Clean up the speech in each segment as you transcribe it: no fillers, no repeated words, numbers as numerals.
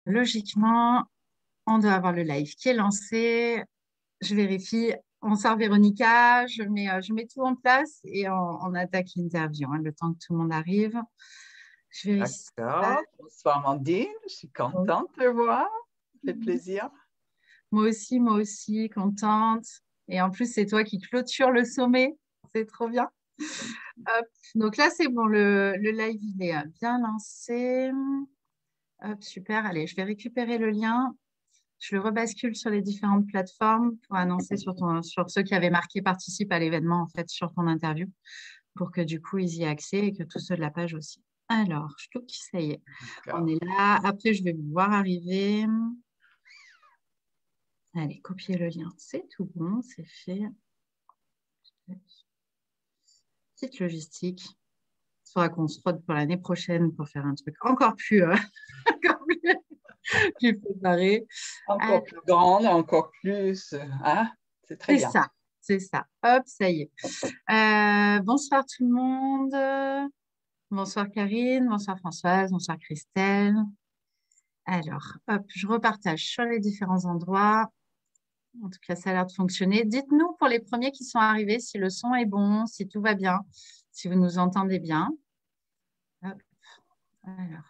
Logiquement, on doit avoir le live qui est lancé. Je vérifie. On sort Véronica, je mets tout en place et on attaque l'interview, hein, le temps que tout le monde arrive. Je vérifie ça. D'accord. Bonsoir, Amandine. Je suis contente de te voir. Ça fait plaisir. Moi aussi, contente. Et en plus, c'est toi qui clôture le sommet. C'est trop bien. Hop. Donc là, c'est bon, le live, il est bien lancé. Hop, super. Allez, je vais récupérer le lien. Je le rebascule sur les différentes plateformes pour annoncer sur ceux qui avaient marqué participe à l'événement, en fait, sur ton interview, pour que du coup, ils y aient accès et que tous ceux de la page aussi. Alors, je trouve que ça y est. On D'accord. est là. Après, je vais vous voir arriver. Allez, copier le lien. C'est tout bon, c'est fait. Petite logistique. Il faudra qu'on se frode pour l'année prochaine pour faire un truc encore plus, encore plus préparé. Encore plus grande, encore plus. Hein? C'est très C'est bien. ça, c'est ça. Hop, ça y est. Bonsoir tout le monde. Bonsoir Karine, bonsoir Françoise, bonsoir Christelle. Alors, hop, je repartage sur les différents endroits. En tout cas, ça a l'air de fonctionner. Dites-nous pour les premiers qui sont arrivés si le son est bon, si tout va bien, si vous nous entendez bien. Hop, alors,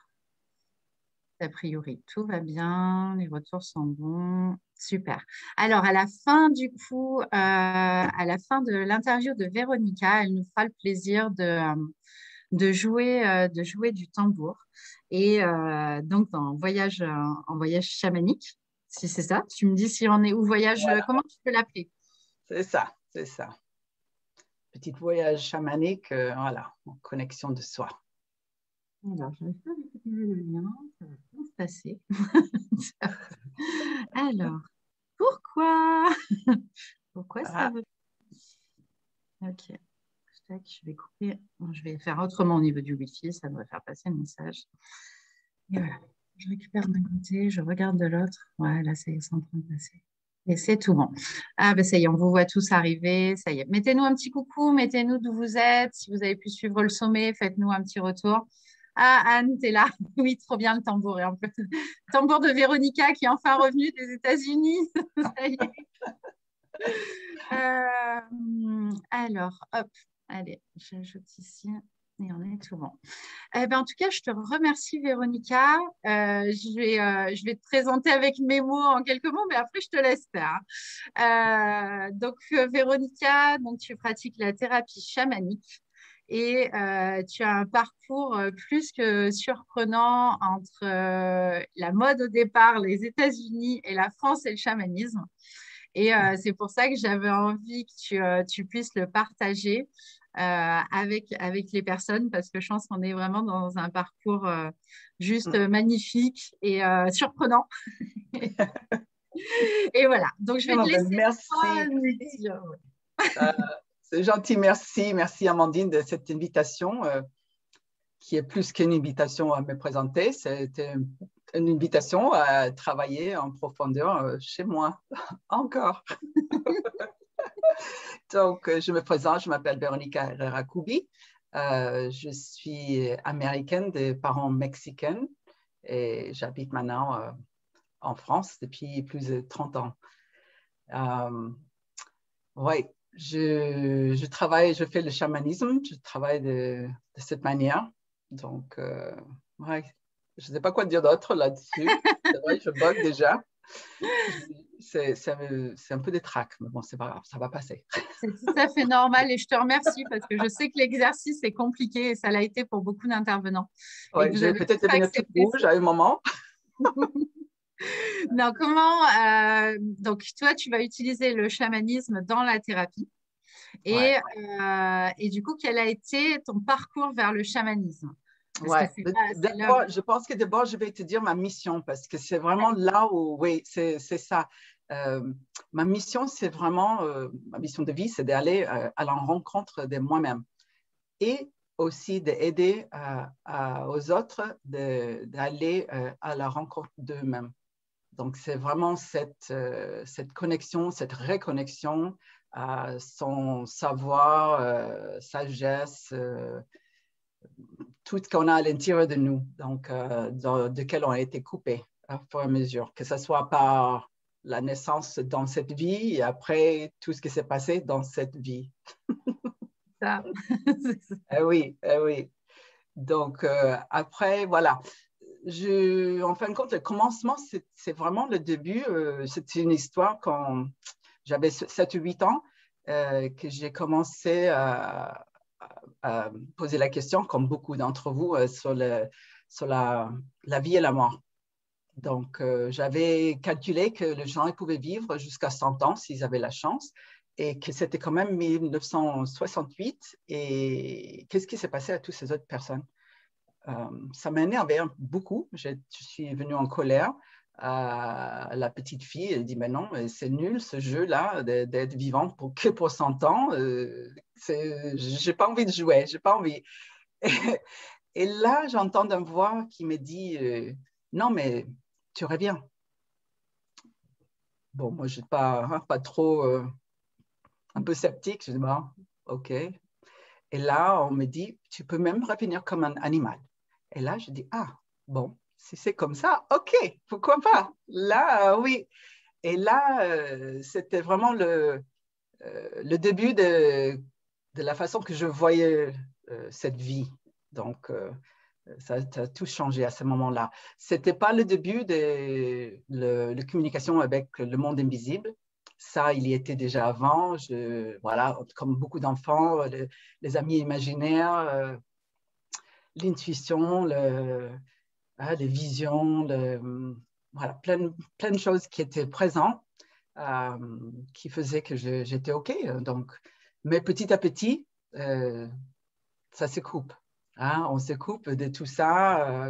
a priori, tout va bien, les retours sont bons. Super. Alors, à la fin du coup, à la fin de l'interview de Véronica, elle nous fera le plaisir de jouer du tambour. Et donc, en voyage chamanique, si c'est ça. Tu me dis si on est ou voyage, Voilà, comment tu peux l'appeler? c'est ça, c'est ça. Petit voyage chamanique, voilà, en connexion de soi. Alors, je n'arrive pas à récupérer le lien, ça va bien se passer. Alors, pourquoi? Pourquoi ça Ah, veut? Ok. Tac, je vais couper. Bon, je vais faire autrement au niveau du Wi-Fi, ça devrait faire passer le message. Et voilà. Je récupère d'un côté, je regarde de l'autre. Ouais, là, ça y est, c'est en train de passer. Et c'est tout bon. Ah, ben ça y est, on vous voit tous arriver. Ça y est. Mettez-nous un petit coucou, mettez-nous d'où vous êtes. Si vous avez pu suivre le sommet, faites-nous un petit retour. Ah, Anne, t'es là. Oui, trop bien le tambour. Et en plus, tambour de Véronica qui est enfin revenue des États-Unis. Ça y est. Alors, hop, allez, j'ajoute ici et on est tout bon. En tout cas, je te remercie, Véronica. Je vais te présenter avec mes mots en quelques mots, mais après, je te laisse faire. Véronica, donc, tu pratiques la thérapie chamanique et tu as un parcours plus que surprenant entre la mode au départ, les États-Unis et la France et le chamanisme. Et c'est pour ça que j'avais envie que tu puisses le partager avec les personnes, parce que je pense qu'on est vraiment dans un parcours juste magnifique et surprenant. Et voilà, donc je vais te non, ben, laisser toi merci. nous dire. Euh, c'est gentil, merci. Merci, Amandine, de cette invitation qui est plus qu'une invitation à me présenter. C'était une invitation à travailler en profondeur chez moi, encore. Donc, je me présente, je m'appelle Véronica Herrera-Koubi. Je suis américaine de parents mexicains et j'habite maintenant en France depuis plus de 30 ans. Oui, je travaille, je fais le chamanisme, je travaille de cette manière. Donc, ouais, je ne sais pas quoi dire d'autre là-dessus. C'est vrai, je bug déjà. C'est un peu des tracs, mais bon, c'est pas grave, ça va passer. C'est tout à fait normal et je te remercie parce que je sais que l'exercice est compliqué et ça l'a été pour beaucoup d'intervenants et Ouais, que vous je vais avez peut-être tous devenir toute accepté rouge ça. à un moment. Non, comment donc toi tu vas utiliser le chamanisme dans la thérapie Ouais, et du coup quel a été ton parcours vers le chamanisme? Parce que ouais. c'est là où... D'abord, je pense que d'abord, je vais te dire ma mission parce que c'est vraiment là où, oui, c'est ça. Euh, ma mission, c'est vraiment, ma mission de vie, c'est d'aller à la rencontre de moi-même et aussi d'aider aux autres d'aller à la rencontre d'eux-mêmes. Donc, c'est vraiment cette connexion, cette reconnexion à son savoir, sagesse, tout ce qu'on a à l'intérieur de nous, donc duquel on a été coupé à fur et à mesure, que ce soit par la naissance dans cette vie et après tout ce qui s'est passé dans cette vie. Ça. Oui, oui. Donc, après, voilà. En fin de compte, le commencement, c'est vraiment le début. C'était une histoire quand j'avais 7 ou 8 ans que j'ai commencé à poser la question, comme beaucoup d'entre vous, sur la vie et la mort. Donc, j'avais calculé que les gens pouvaient vivre jusqu'à 100 ans s'ils avaient la chance et que c'était quand même 1968. Et qu'est-ce qui s'est passé à toutes ces autres personnes? Ça m'a énervé beaucoup. Je suis venue en colère à la petite fille. Elle dit, mais non, c'est nul ce jeu-là d'être vivant que pour 100 ans. J'ai pas envie de jouer, j'ai pas envie. Et là, j'entends une voix qui me dit, non, mais tu reviens. Bon, moi, je n'ai pas trop, un peu sceptique. Je dis, bon, OK. Et là, on me dit, tu peux même revenir comme un animal. Et là, je dis, ah, bon, si c'est comme ça, OK, pourquoi pas? Là, oui. Et là, c'était vraiment le début de la façon que je voyais cette vie. Donc, ça a tout changé à ce moment-là. Ce n'était pas le début de la communication avec le monde invisible. Ça, il y était déjà avant. Voilà, comme beaucoup d'enfants, les amis imaginaires, l'intuition, les visions, voilà, plein de choses qui étaient présentes, qui faisaient que j'étais OK. Donc, mais petit à petit, ça se coupe. Hein, on se coupe de tout ça.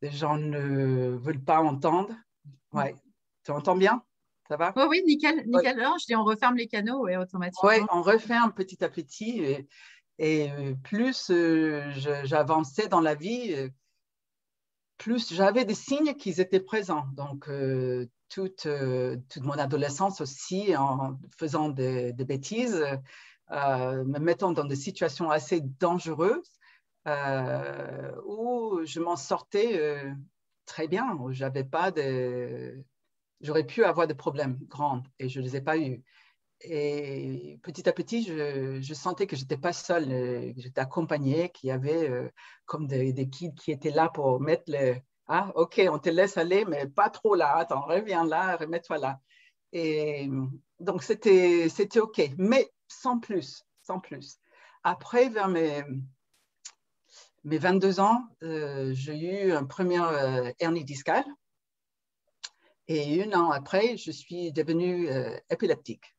Les gens ne veulent pas entendre. Ouais. Tu entends bien? Ça va? Oui, oui, nickel, Oui, nickel. Non, je dis on referme les canaux ouais, ouais, automatiquement. on refait un petit à petit. Et plus j'avançais dans la vie, plus j'avais des signes qui étaient présents. Donc, toute mon adolescence aussi, en faisant des bêtises, me mettant dans des situations assez dangereuses, où je m'en sortais très bien, où j'aurais pu avoir des problèmes grands et je ne les ai pas eus. Et petit à petit, je sentais que je n'étais pas seule, que j'étais accompagnée, qu'il y avait comme des kids qui étaient là pour mettre le… Ah, OK, on te laisse aller, mais pas trop là. Attends, reviens là, remets-toi là. Et donc, c'était OK, mais sans plus, sans plus. Après, vers mes 22 ans, j'ai eu un premier hernie discale. Et 1 an après, je suis devenue épileptique.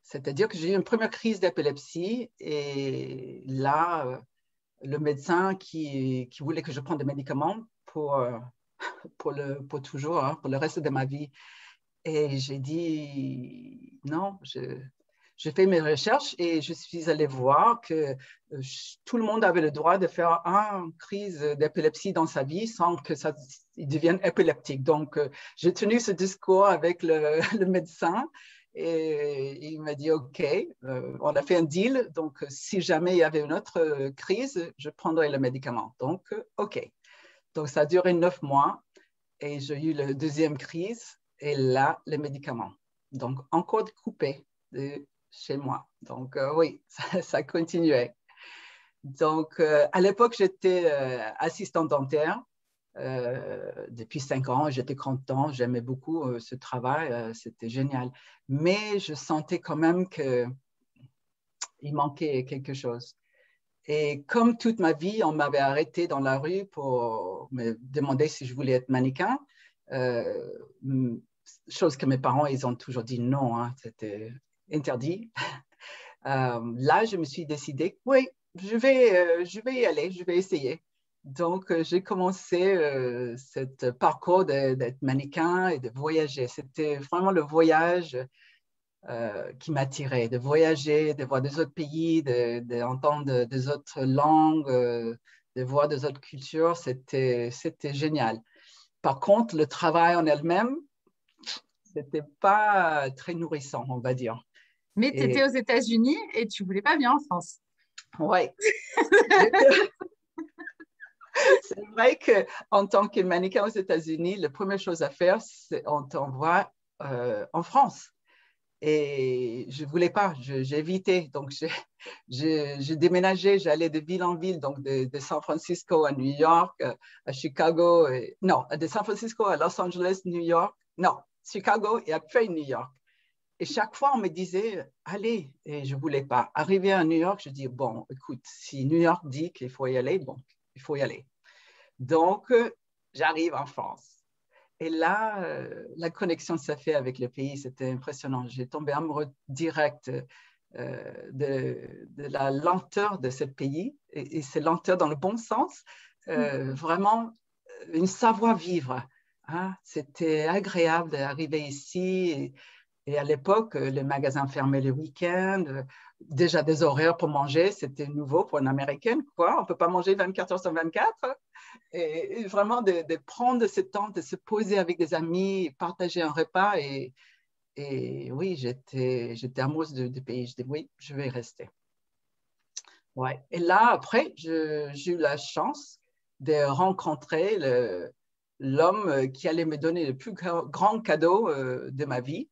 C'est-à-dire que j'ai eu une première crise d'épilepsie et là, le médecin qui voulait que je prenne des médicaments pour toujours, hein, pour le reste de ma vie. Et j'ai dit non, j'ai fait mes recherches et je suis allée voir que tout le monde avait le droit de faire une crise d'épilepsie dans sa vie sans que ça il devienne épileptique. Donc, j'ai tenu ce discours avec le médecin et il m'a dit OK, on a fait un deal. Donc, si jamais il y avait une autre crise, je prendrais le médicament. Donc, OK. Donc, ça a duré 9 mois et j'ai eu la deuxième crise et là, les médicaments. Donc, encore coupé de chez moi. Donc, oui, ça continuait. Donc, à l'époque, j'étais assistante dentaire depuis 5 ans. J'étais contente, j'aimais beaucoup ce travail, c'était génial. Mais je sentais quand même qu'il manquait quelque chose. Et comme toute ma vie, on m'avait arrêté dans la rue pour me demander si je voulais être mannequin. Euh, Chose que mes parents, ils ont toujours dit non, hein, c'était interdit. Là, je me suis décidée, oui, je vais y aller, je vais essayer. Donc, j'ai commencé ce parcours d'être mannequin et de voyager. C'était vraiment le voyage qui m'attirait, de voyager, de voir des autres pays, d'entendre des autres langues, de voir des autres cultures. C'était génial. Par contre, le travail en elle-même, c'était pas très nourrissant, on va dire. Mais tu étais Et aux États-Unis et tu voulais pas venir en France. ouais, C'est vrai qu'en tant que mannequin aux États-Unis, la première chose à faire, c'est on t'envoie en France. Et je ne voulais pas, j'ai évité. Donc, j'ai déménagé, j'allais de ville en ville, donc de San Francisco à New York, à Chicago, non, de San Francisco à Los Angeles, New York, non, Chicago et après New York. Et chaque fois, on me disait, allez, et je ne voulais pas. Arrivé à New York, je dis, bon, écoute, si New York dit qu'il faut y aller, bon, il faut y aller. Donc, j'arrive en France. Et là, la connexion s'est faite avec le pays, c'était impressionnant. J'ai tombé amoureux direct de la lenteur de ce pays, et c'est lenteur dans le bon sens, vraiment une savoir-vivre. Hein. C'était agréable d'arriver ici. Et à l'époque, les magasins fermaient le week-end, déjà des horaires pour manger, c'était nouveau pour une Américaine, quoi. On ne peut pas manger 24 heures sur 24. Et vraiment de prendre ce temps, de se poser avec des amis, partager un repas. Et oui, j'étais amoureuse du pays. Je dis oui, je vais y rester. Ouais. Et là, après, j'ai eu la chance de rencontrer l'homme qui allait me donner le plus grand cadeau de ma vie.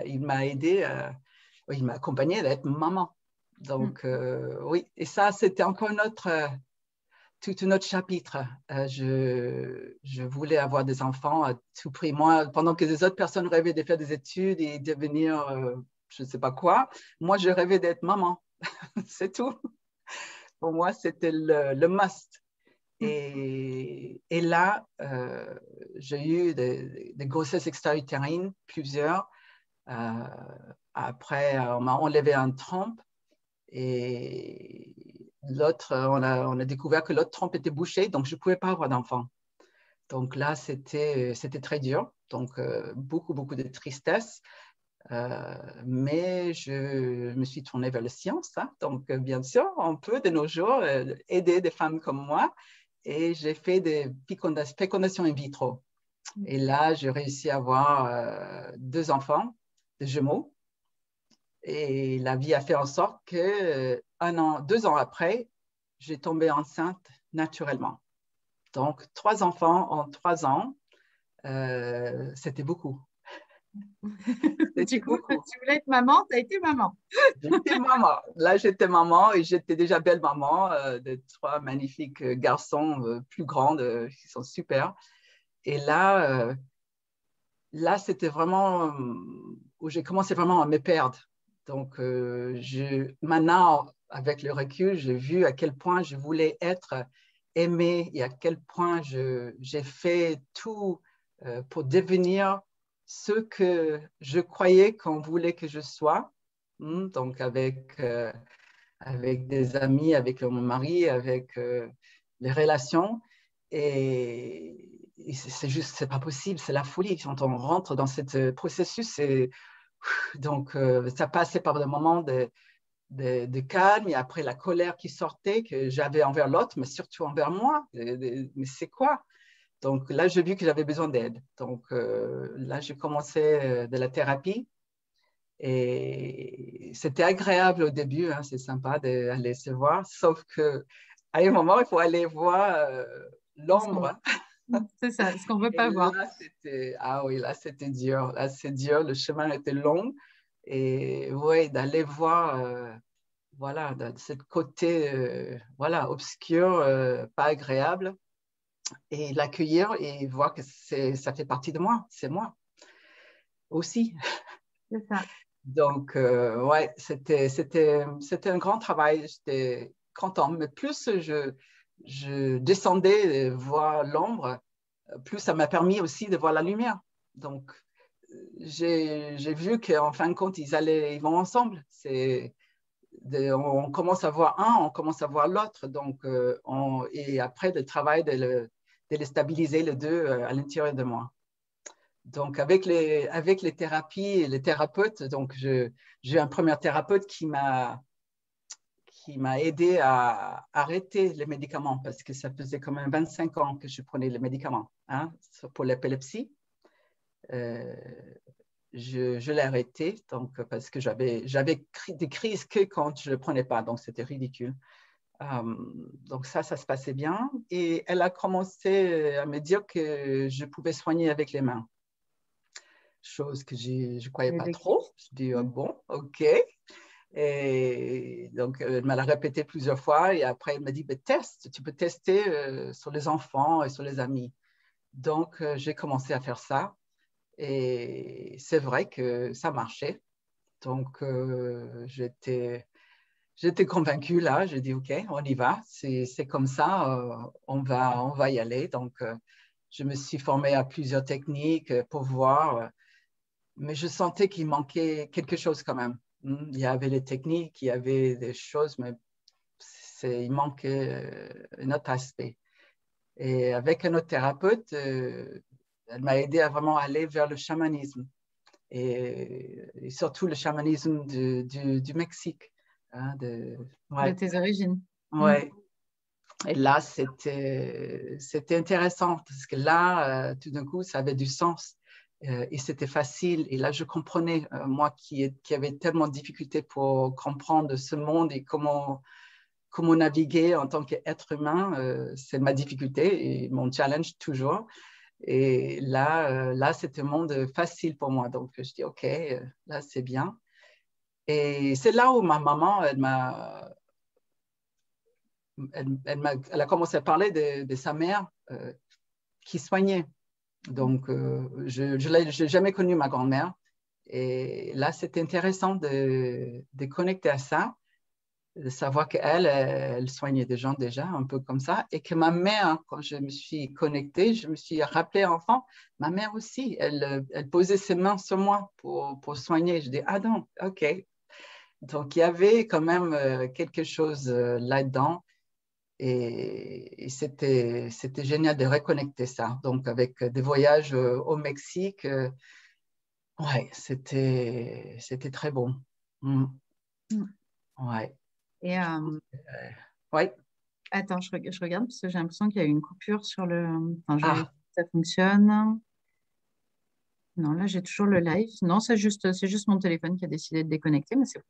Il m'a aidé, il m'a accompagné d'être maman. Donc, oui, et ça, c'était encore tout un autre chapitre. Je voulais avoir des enfants à tout prix. Moi, pendant que les autres personnes rêvaient de faire des études et devenir je ne sais pas quoi, moi, je rêvais d'être maman. C'est tout. Pour moi, c'était le must. Et là, j'ai eu des grossesses extra-utérines, plusieurs. Après, on m'a enlevé un trompe et l'autre, on a découvert que l'autre trompe était bouchée, donc je ne pouvais pas avoir d'enfant. Donc là, c'était très dur. Donc, beaucoup de tristesse. Mais je me suis tournée vers la science. Hein. Donc, bien sûr, on peut de nos jours aider des femmes comme moi. Et j'ai fait des fécondations in vitro. Et là, j'ai réussi à avoir 2 enfants, des jumeaux. Et la vie a fait en sorte que 2 ans après, j'ai tombé enceinte naturellement. Donc, 3 enfants en 3 ans, c'était beaucoup. Du coup, tu voulais être maman, tu as été maman. J'étais maman. Là, j'étais maman et j'étais déjà belle maman de 3 magnifiques garçons plus grands qui sont super. Et là c'était vraiment où j'ai commencé vraiment à me perdre. Donc, maintenant, avec le recul, j'ai vu à quel point je voulais être aimée et à quel point j'ai fait tout pour devenir ce que je croyais qu'on voulait que je sois. Donc, avec des amis, avec mon mari, avec les relations. Et c'est juste, c'est pas possible, c'est la folie. Quand on rentre dans ce processus, donc ça passait par des moments de calme et après la colère qui sortait que j'avais envers l'autre, mais surtout envers moi. Mais c'est quoi? Donc là, j'ai vu que j'avais besoin d'aide. Donc là, j'ai commencé de la thérapie. Et c'était agréable au début, hein, c'est sympa d'aller se voir, sauf qu'à un moment, il faut aller voir l'ombre. C'est ça, ce qu'on ne veut Et pas voir. là, ah oui, là, c'était dur. Là, c'est dur. Le chemin était long. Et oui, d'aller voir, voilà, de ce côté, voilà, obscur, pas agréable, et l'accueillir et voir que ça fait partie de moi. C'est moi aussi. C'est ça. Donc, ouais, c'était un grand travail. J'étais contente. Mais plus je descendais voir l'ombre, plus ça m'a permis aussi de voir la lumière. Donc, j'ai vu qu'en fin de compte, ils vont ensemble. On commence à voir un, on commence à voir l'autre. Donc, et après, le travail de les stabiliser les deux à l'intérieur de moi. Donc, avec les thérapies et les thérapeutes, donc j'ai un premier thérapeute qui m'a aidé à arrêter les médicaments parce que ça faisait quand même 25 ans que je prenais les médicaments hein, pour l'épilepsie. Je l'ai arrêté donc, parce que j'avais des crises que quand je ne le prenais pas, donc c'était ridicule. Donc ça se passait bien. Et elle a commencé à me dire que je pouvais soigner avec les mains. Chose que je ne croyais pas trop. Je dis, bon, OK. Et donc, elle m'a répété plusieurs fois. Et après, elle m'a dit, teste, tu peux tester sur les enfants et sur les amis. Donc, j'ai commencé à faire ça. Et c'est vrai que ça marchait. Donc, j'étais convaincue là. J'ai dit, OK, on y va. C'est comme ça, on va y aller. Donc, je me suis formée à plusieurs techniques pour voir. Mais je sentais qu'il manquait quelque chose quand même. Il y avait les techniques, il y avait des choses, mais il manquait un autre aspect. Et avec un autre thérapeute, elle m'a aidé à vraiment aller vers le chamanisme et surtout le chamanisme du Mexique. Hein, De tes origines. Ouais. Et là, c'était intéressant parce que là, tout d'un coup, ça avait du sens et c'était facile. Et là, je comprenais, moi qui avait tellement de difficultés pour comprendre ce monde et comment naviguer en tant qu'être humain, c'est ma difficulté et mon challenge toujours. Et là, c'était un monde facile pour moi. Donc, je dis, OK, là, c'est bien. Et c'est là où ma maman, elle a commencé à parler de sa mère qui soignait. Donc, je n'ai jamais connu ma grand-mère. Et là, c'était intéressant de connecter à ça, de savoir qu'elle, elle soignait des gens déjà, un peu comme ça, et que ma mère, quand je me suis connectée, je me suis rappelé enfant, ma mère aussi, elle posait ses mains sur moi pour soigner. Je dis, ah non, OK. Donc, il y avait quand même quelque chose là-dedans. Et c'était génial de reconnecter ça. Donc, avec des voyages au Mexique, ouais, c'était très bon. Ouais. Et Ouais. attends, je regarde parce que j'ai l'impression qu'il y a eu une coupure sur le. Enfin, je vérifie que ça fonctionne. Non, là, j'ai toujours le live. Non, c'est juste mon téléphone qui a décidé de déconnecter, mais c'est bon.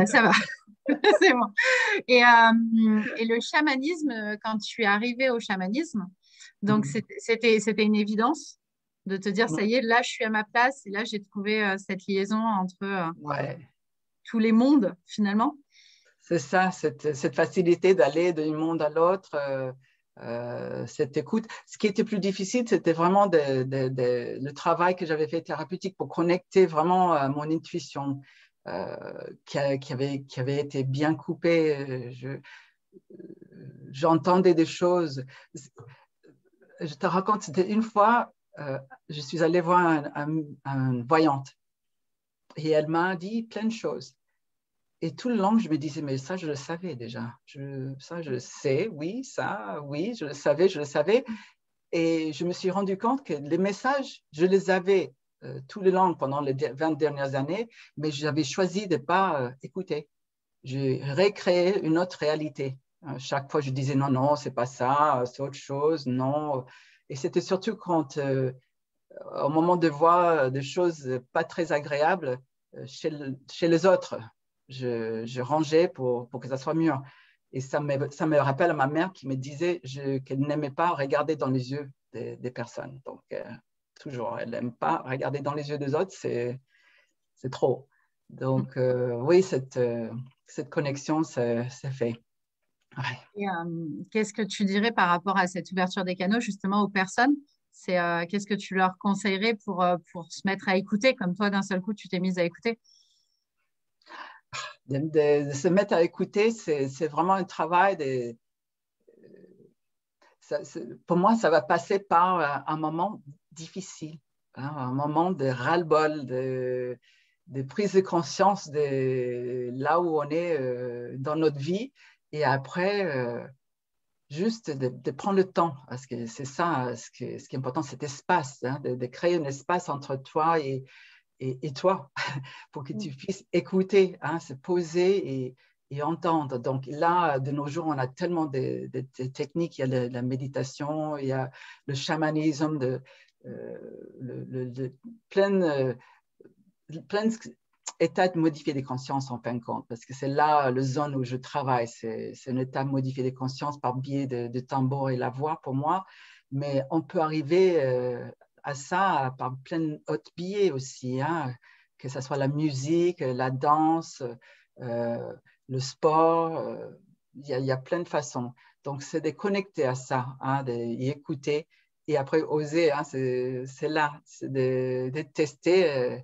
Ça va. C'est bon. Et le chamanisme, quand tu es arrivé au chamanisme, donc c'était une évidence de te dire, ça y est, là, je suis à ma place et là, j'ai trouvé cette liaison entre Ouais. tous les mondes, finalement. C'est ça, cette facilité d'aller d'un monde à l'autre, cette écoute. Ce qui était plus difficile, c'était vraiment le travail que j'avais fait thérapeutique pour connecter vraiment à mon intuition qui avait été bien coupée. J'entendais des choses. Je te raconte, c'était une fois, je suis allée voir une voyante et elle m'a dit plein de choses. Et tout le long, je me disais, mais ça, je le savais déjà. Ça, je le sais, oui, ça, oui, je le savais. Et je me suis rendu compte que les messages, je les avais tout le long pendant les 20 dernières années, mais j'avais choisi de ne pas écouter. J'ai recréé une autre réalité. Chaque fois, je disais, non, non, c'est pas ça, c'est autre chose, non. Et c'était surtout quand, au moment de voir des choses pas très agréables chez les autres, je rangeais pour que ça soit mieux. Et ça me rappelle ma mère qui me disait qu'elle n'aimait pas regarder dans les yeux des personnes. Donc, toujours, elle n'aime pas regarder dans les yeux des autres, c'est trop. Donc, oui, cette connexion, c'est fait. Ouais. Et qu'est-ce que tu dirais par rapport à cette ouverture des canaux, justement, aux personnes? Qu'est-ce que tu leur conseillerais pour se mettre à écouter, comme toi, d'un seul coup, tu t'es mise à écouter? De se mettre à écouter, c'est vraiment un travail. Pour moi, ça va passer par un moment difficile, hein, un moment de ras-le-bol, de prise de conscience de là où on est dans notre vie. Et après, juste de prendre le temps, parce que c'est ça ce qui est important, cet espace, hein, de créer un espace entre toi et toi, pour que tu puisses écouter, hein, se poser et entendre. Donc là, de nos jours, on a tellement de techniques. Il y a la méditation, il y a le chamanisme, plein, plein état de modifier des consciences en fin de compte, parce que c'est là le zone où je travaille. C'est un état de modifier des consciences par biais de tambour et la voix pour moi. Mais on peut arriver à ça par plein d'autres biais aussi, hein, que ce soit la musique, la danse, le sport. Il y a plein de façons. Donc, c'est de connecter à ça, hein, d'y écouter et après oser. Hein, c'est là, c'est de tester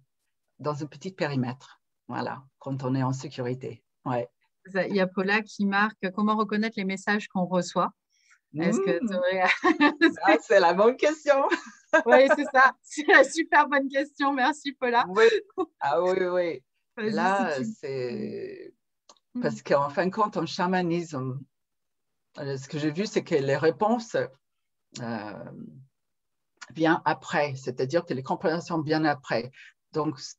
dans un petit périmètre. Voilà, quand on est en sécurité. Ouais. Il y a Paula qui marque comment reconnaître les messages qu'on reçoit. Est-ce que tu aurais... Ah, c'est la bonne question. Oui, c'est ça. C'est la super bonne question. Merci, Paula. Oui. Ah oui, oui. Là, Si tu... c'est parce qu'en fin de compte, en chamanisme, ce que j'ai vu, c'est que les réponses viennent après, c'est-à-dire que les compréhensions viennent après. Donc, ce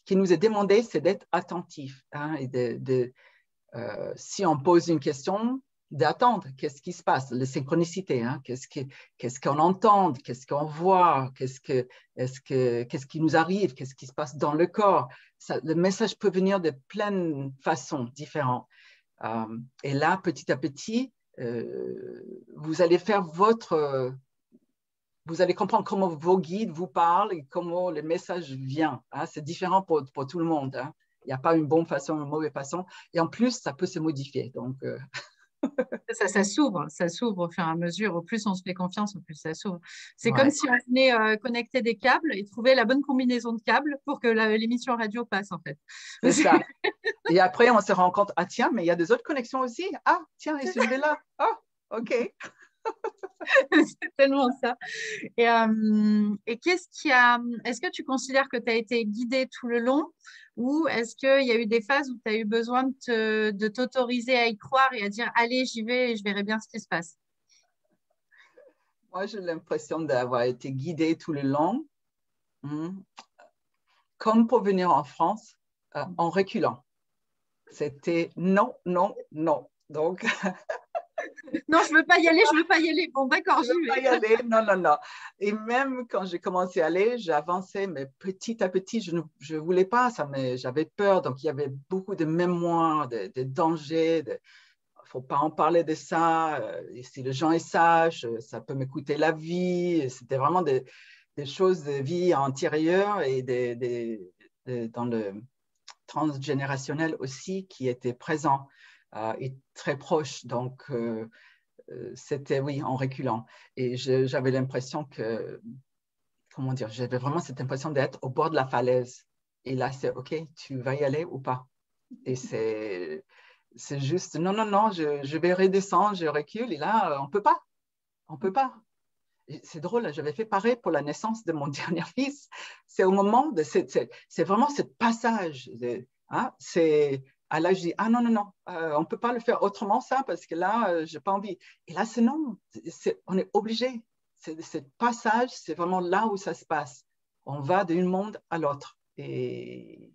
qui nous est demandé, c'est d'être attentif, hein, et si on pose une question, d'attendre qu'est-ce qui se passe, les synchronicités, hein, qu'est-ce qu'on entend, qu'est-ce qu'on voit, qu'est-ce qui nous arrive, qu'est-ce qui se passe dans le corps. Ça, le message peut venir de plein de façons différentes. Et là, petit à petit, vous allez faire vous allez comprendre comment vos guides vous parlent et comment le message vient. Hein. C'est différent pour tout le monde. Hein. Il n'y a pas une bonne façon, une mauvaise façon. Et en plus, ça peut se modifier. Donc, ça s'ouvre au fur et à mesure. Au plus on se fait confiance, au plus ça s'ouvre. C'est comme ouais. si on venait connecter des câbles et trouver la bonne combinaison de câbles pour que l'émission radio passe, en fait. C'est ça. Et après, on se rend compte, ah tiens, mais il y a des autres connexions aussi. Ah, tiens, et celui-là. Ah, OK. C'est tellement ça. Et qu'est-ce qui a... Est-ce que tu considères que tu as été guidée tout le long ou est-ce qu'il y a eu des phases où tu as eu besoin de t'autoriser à y croire et à dire, allez, j'y vais et je verrai bien ce qui se passe? Moi, j'ai l'impression d'avoir été guidée tout le long, comme pour venir en France, en reculant. C'était non, non, non. Donc, non, je ne veux pas y aller, je ne veux pas y aller. Bon, d'accord, je ne veux pas y aller. Non, non, non. Et même quand j'ai commencé à aller, j'avançais, mais petit à petit, je ne voulais pas ça, mais j'avais peur. Donc, il y avait beaucoup de mémoires, de dangers. Il ne faut pas en parler de ça. Et si les gens est sage, ça peut me coûter la vie. C'était vraiment des choses de vie antérieure et dans le transgénérationnel aussi qui étaient présents et très proches. Donc, c'était, oui, en reculant. Et j'avais l'impression que, comment dire, j'avais vraiment cette impression d'être au bord de la falaise. Et là, c'est OK, tu vas y aller ou pas? Et c'est juste, non, non, non, je vais redescendre, je recule. Et là, on ne peut pas. On ne peut pas. C'est drôle, j'avais fait pareil pour la naissance de mon dernier fils. C'est au moment de c'est vraiment ce passage. Hein, c'est à l'âge, je dis, ah non, non, non, on ne peut pas le faire autrement ça parce que là, je n'ai pas envie. Et là, c'est non, on est obligé. Ce passage, c'est vraiment là où ça se passe. On va d'un monde à l'autre. Et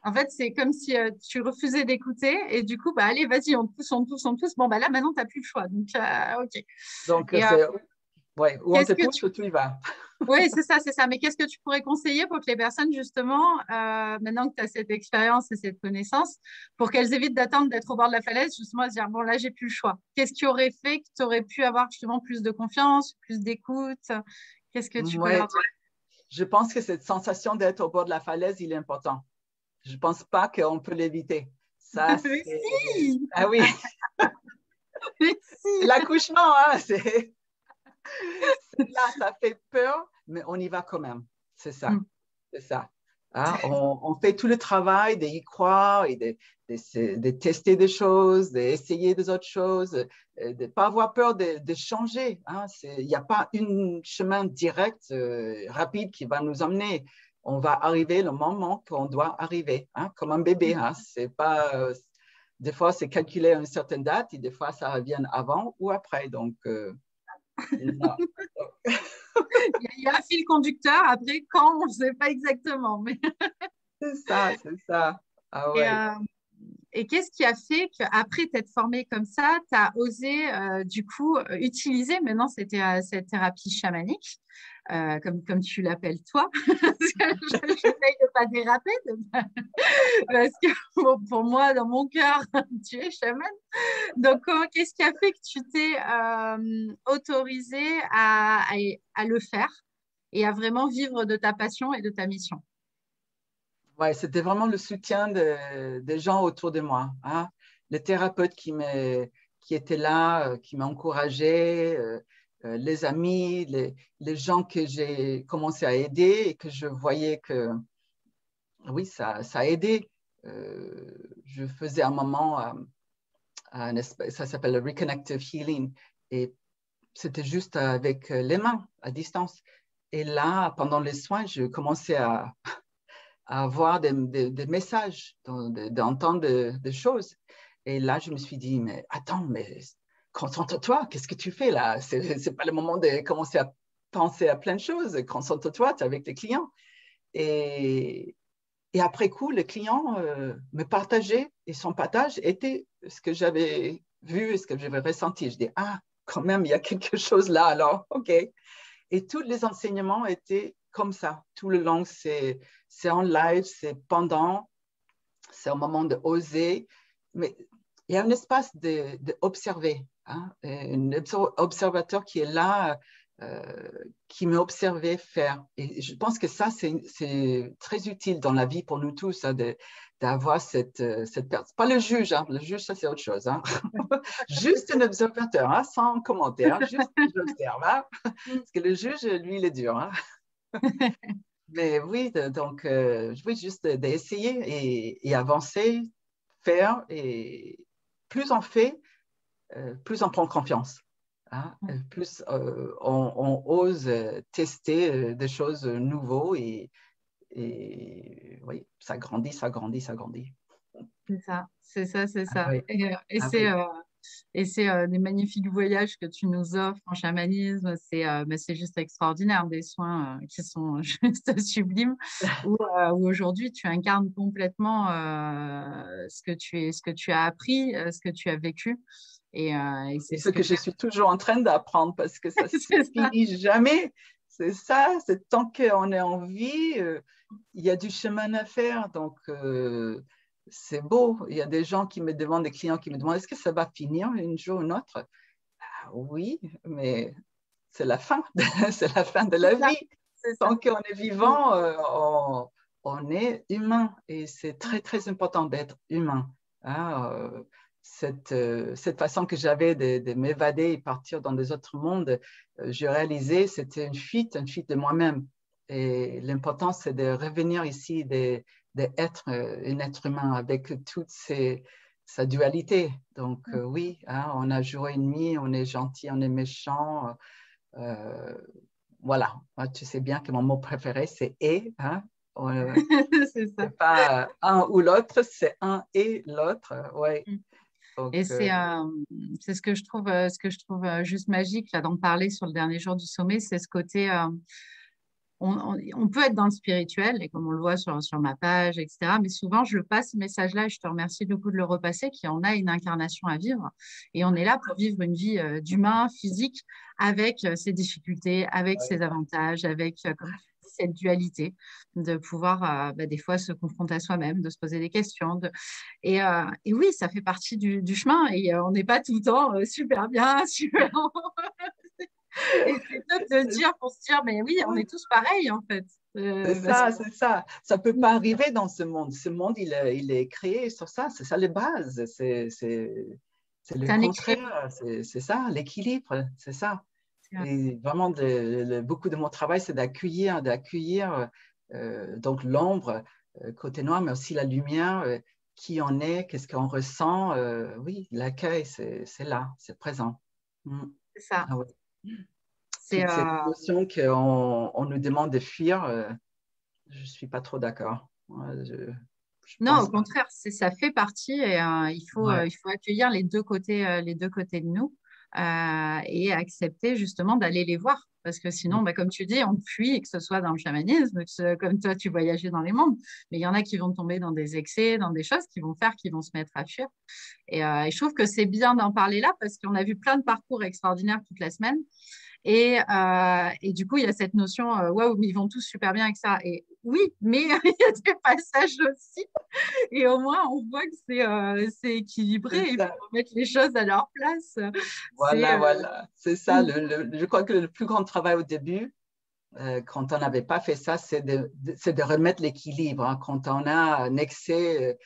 En fait, c'est comme si tu refusais d'écouter et du coup, bah, allez, vas-y, on te pousse, on te pousse, on te pousse. Bon, bah, là, maintenant, tu n'as plus le choix. Donc, OK. donc, Et c'est ouais, où on qu'est-ce te que pousse, tu y vas. Oui, c'est ça, c'est ça. Mais qu'est-ce que tu pourrais conseiller pour que les personnes, justement, maintenant que tu as cette expérience et cette connaissance, pour qu'elles évitent d'attendre d'être au bord de la falaise, justement, à se dire, bon, là, j'ai plus le choix. Qu'est-ce qui aurait fait que tu aurais pu avoir justement plus de confiance, plus d'écoute? Qu'est-ce que tu peux Ouais, leur dire? je pense que cette sensation d'être au bord de la falaise, il est important. Je ne pense pas qu'on peut l'éviter. Ça, Mais c'est... si! Ah oui, Mais si! l'accouchement, hein, là, ça fait peur, mais on y va quand même. C'est ça, Mm. c'est ça. Hein, on fait tout le travail d'y croire et de tester des choses, d'essayer des autres choses, de ne pas avoir peur de changer. Hein. Il n'y a pas un chemin direct, rapide qui va nous emmener. On va arriver le moment qu'on doit arriver, hein, comme un bébé. Hein. C'est pas, des fois, c'est calculé à une certaine date et des fois, ça revient avant ou après. Donc, non. Il y a un fil conducteur. Après, quand, on ne sait pas exactement. Mais... C'est ça, c'est ça. Ah Et, ouais. Et qu'est-ce qui a fait qu'après t'être formée comme ça, tu as osé du coup utiliser maintenant cette thérapie chamanique, comme tu l'appelles toi. J'essaye de ne pas déraper, parce que pour moi, dans mon cœur, tu es chaman. Donc, qu'est-ce qui a fait que tu t'es autorisé à le faire et à vraiment vivre de ta passion et de ta mission? Ouais, c'était vraiment le soutien des gens autour de moi, hein. Les thérapeutes qui étaient là, qui m'encourageaient, les amis, les gens que j'ai commencé à aider et que je voyais que, oui, ça a aidé. Je faisais un moment, ça s'appelle le Reconnective Healing, et c'était juste avec les mains, à distance. Et là, pendant les soins, je commençais à avoir des messages, d'entendre des choses. Et là, je me suis dit, mais attends, mais concentre-toi, qu'est-ce que tu fais là? C'est pas le moment de commencer à penser à plein de choses. Concentre-toi, tu es avec tes clients. Et, et après coup, le client me partageait, et son partage était ce que j'avais vu et ce que j'avais ressenti. Je dis, ah, quand même, il y a quelque chose là, alors, OK. Et tous les enseignements étaient comme ça. Tout le long, c'est en live, c'est pendant, c'est un moment de oser. Mais il y a un espace d'observer, hein, un observateur qui est là, qui m'observait faire. Et je pense que ça, c'est très utile dans la vie pour nous tous, hein, d'avoir cette personne. Pas le juge, hein. Le juge, ça, c'est autre chose, hein. Juste un observateur, hein, sans commentaire, juste j'observe, hein. Parce que le juge, lui, il est dur, hein. Mais oui, donc, oui, juste d'essayer et avancer, faire, et plus on fait, plus on prend confiance, hein. Plus on ose tester des choses nouvelles, et oui, ça grandit, ça grandit, ça grandit. C'est ça, c'est ça, c'est Ah ça. oui, Et ah c'est oui. des magnifiques voyages que tu nous offres en chamanisme. Mais c'est juste extraordinaire, des soins qui sont juste sublimes, où aujourd'hui tu incarnes complètement ce que tu as appris, ce que tu as vécu. Et Et c'est ce ce que que je suis toujours en train d'apprendre parce que ça ne se c'est ça. finit jamais. C'est ça, c'est tant qu'on est en vie, il y a du chemin à faire. Donc, c'est beau. Il y a des gens qui me demandent, des clients qui me demandent, est-ce que ça va finir un jour ou un autre? Ah, oui, mais c'est la fin. C'est la fin de C'est la ça. vie. C'est ça. Tant qu'on est vivant, on est humain. Et c'est très, très important d'être humain, hein. Cette façon que j'avais de m'évader et partir dans des autres mondes, j'ai réalisé c'était une fuite de moi-même. Et l'important, c'est de revenir ici, d'être un être humain avec toute sa dualité. Donc, oui, hein, on a jour et nuit, on est gentil, on est méchant. Euh, voilà. Moi, tu sais bien que mon mot préféré, c'est et, hein. C'est ça. C'est pas un ou l'autre, c'est un et l'autre. Ouais. Et Donc, c'est ce que je trouve juste magique là d'en parler sur le dernier jour du sommet, c'est ce côté on peut être dans le spirituel, et comme on le voit sur ma page, etc. Mais souvent, je le passe ce message-là, et je te remercie beaucoup de le repasser, qui en a une incarnation à vivre. Et on est là pour vivre une vie d'humain, physique, avec ses difficultés, avec ses avantages, avec comme tu dis, cette dualité, de pouvoir des fois se confronter à soi-même, de se poser des questions. Et oui, ça fait partie du chemin, et on n'est pas tout le temps super bien, super. Et c'est top de le dire pour se dire, mais oui, on est tous pareils en fait. c'est Parce ça, c'est ça. Ça ne peut pas arriver dans ce monde. Ce monde, il est créé sur ça. C'est ça les bases. C'est le c'est un équilibre. contraire. C'est ça, l'équilibre. C'est ça. Et vraiment, beaucoup de mon travail, c'est d'accueillir donc l'ombre, côté noir, mais aussi la lumière, qui on est, qu'est-ce qu'on ressent. Oui, l'accueil, c'est là, c'est présent. Mm. C'est ça. Ah ouais. C'est, Toute cette notion qu'on nous demande de fuir, je ne suis pas trop d'accord. Ouais, je Non, au pense pas. contraire, ça fait partie, et Ouais. il faut accueillir les deux côtés de nous, et accepter justement d'aller les voir. Parce que sinon, bah, comme tu dis, on fuit, que ce soit dans le chamanisme, comme toi, tu voyageais dans les mondes. Mais il y en a qui vont tomber dans des excès, dans des choses qui vont faire qu'ils vont se mettre à fuir. Et je trouve que c'est bien d'en parler là parce qu'on a vu plein de parcours extraordinaires toute la semaine. Et du coup, il y a cette notion, waouh, mais ils vont tous super bien avec ça. Et oui, mais il y a des passages aussi. Et au moins, on voit que c'est équilibré. C'est Il ça. faut mettre les choses à leur place. C'est, Voilà, voilà. C'est ça. Je crois que le plus grand travail au début, quand on n'avait pas fait ça, c'est de remettre l'équilibre, hein. Quand on a un excès,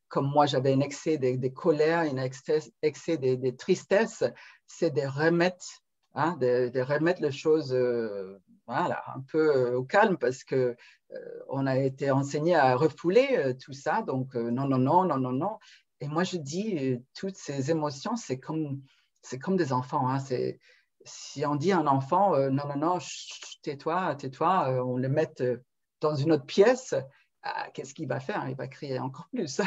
comme moi j'avais un excès des colères, un excès des tristesses, c'est de remettre, hein, de remettre les choses voilà, un peu au calme parce que on a été enseigné à refouler tout ça. Donc, non, non, non, non, non, non. Et moi, je dis, toutes ces émotions, c'est comme des enfants, hein. Si on dit à un enfant, non, non, non, tais-toi, tais-toi, on le met dans une autre pièce, qu'est-ce qu'il va faire? Il va crier encore plus.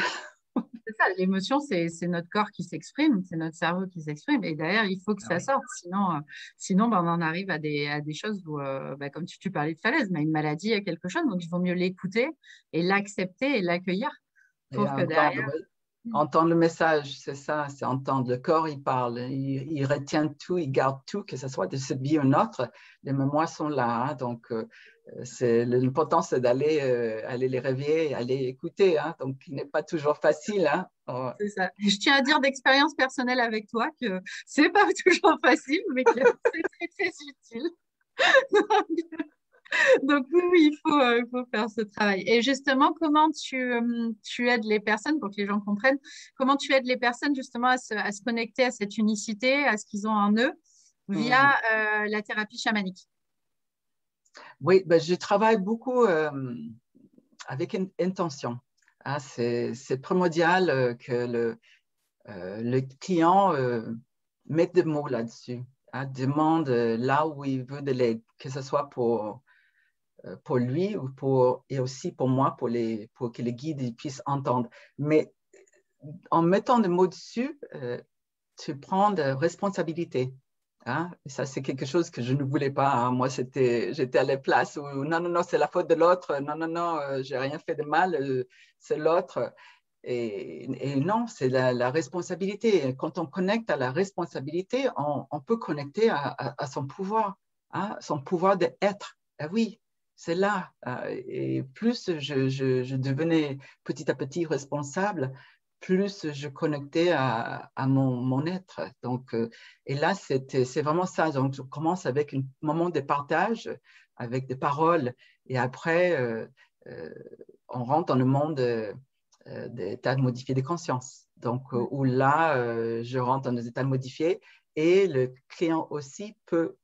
ça, l'émotion, c'est notre corps qui s'exprime, c'est notre cerveau qui s'exprime. Et d'ailleurs, il faut que Ah ça oui. sorte. Sinon bah, on en arrive à des choses où, bah, comme tu parlais de falaise, mais une maladie, à quelque chose. Donc, il vaut mieux l'écouter et l'accepter et l'accueillir. Je Et trouve que entendre, derrière, oui. Entendre le message, c'est ça, c'est entendre. Le corps, il parle, il retient tout, il garde tout, que ce soit de cette vie ou une autre. Les mémoires sont là, hein. Donc, l'important, c'est d'aller aller les réveiller, aller écouter, hein. Donc, il n'est pas toujours facile, hein. Oh. c'est ça. Et je tiens à dire d'expérience personnelle avec toi que c'est pas toujours facile, mais que c'est très, très utile. Donc oui, oui, il faut faire ce travail. Et justement, comment tu aides les personnes, pour que les gens comprennent, comment tu aides les personnes justement à se connecter à cette unicité, à ce qu'ils ont en eux, via Mhm. la thérapie chamanique? Oui, ben, je travaille beaucoup avec une intention, hein. C'est primordial que le client mette des mots là-dessus, hein, demande là où il veut de l'aide, que ce soit pour lui ou et aussi pour moi, pour que les guides puissent entendre. Mais en mettant des mots dessus, tu prends de responsabilité. Hein? Et ça, c'est quelque chose que je ne voulais pas, hein. Moi, j'étais à la place où non, non, non, c'est la faute de l'autre. Non, non, non, j'ai rien fait de mal, c'est l'autre. Et non, c'est la responsabilité. Quand on connecte à la responsabilité, on peut connecter à son pouvoir, hein, son pouvoir d'être. Ah oui, c'est là. Et plus je devenais petit à petit responsable, plus je connectais à mon être. Donc, et là, c'est vraiment ça. Donc, je commence avec un moment de partage, avec des paroles, et après, euh, on rentre dans le monde d'états modifiés de conscience. Donc, où là, je rentre dans des états modifiés et le client aussi peut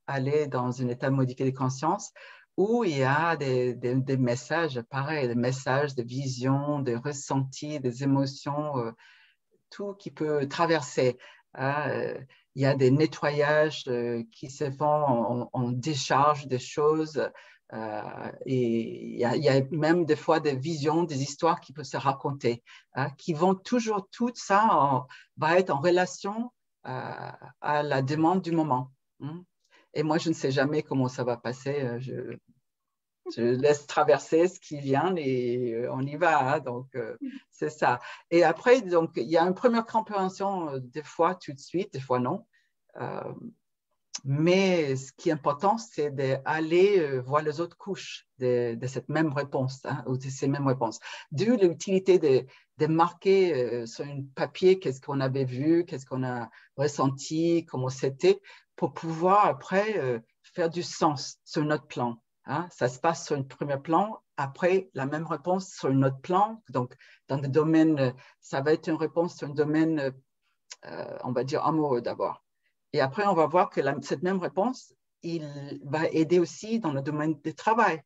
aller dans un état modifié de conscience où il y a des messages pareils, des messages de vision, de ressenti, des émotions, tout qui peut traverser, hein. Il y a des nettoyages qui se font, on décharge des choses. Et il y a même des fois des visions, des histoires qui peuvent se raconter, hein, qui vont toujours, tout ça va être en relation à la demande du moment, hein. Et moi, je ne sais jamais comment ça va passer. Je laisse traverser ce qui vient et on y va, hein. Donc, c'est ça. Et après, donc, il y a une première compréhension, des fois tout de suite, des fois non. Euh, mais ce qui est important, c'est d'aller voir les autres couches de cette même réponse, hein, ou de ces mêmes réponses. D'où l'utilité de marquer sur un papier qu'est-ce qu'on avait vu, qu'est-ce qu'on a ressenti, comment c'était, pour pouvoir après faire du sens sur notre plan, hein. Ça se passe sur un premier plan, après la même réponse sur un autre plan. Donc, dans le domaine, ça va être une réponse sur un domaine, on va dire, amoureux d'abord. Et après, on va voir que cette même réponse, il va aider aussi dans le domaine du travail,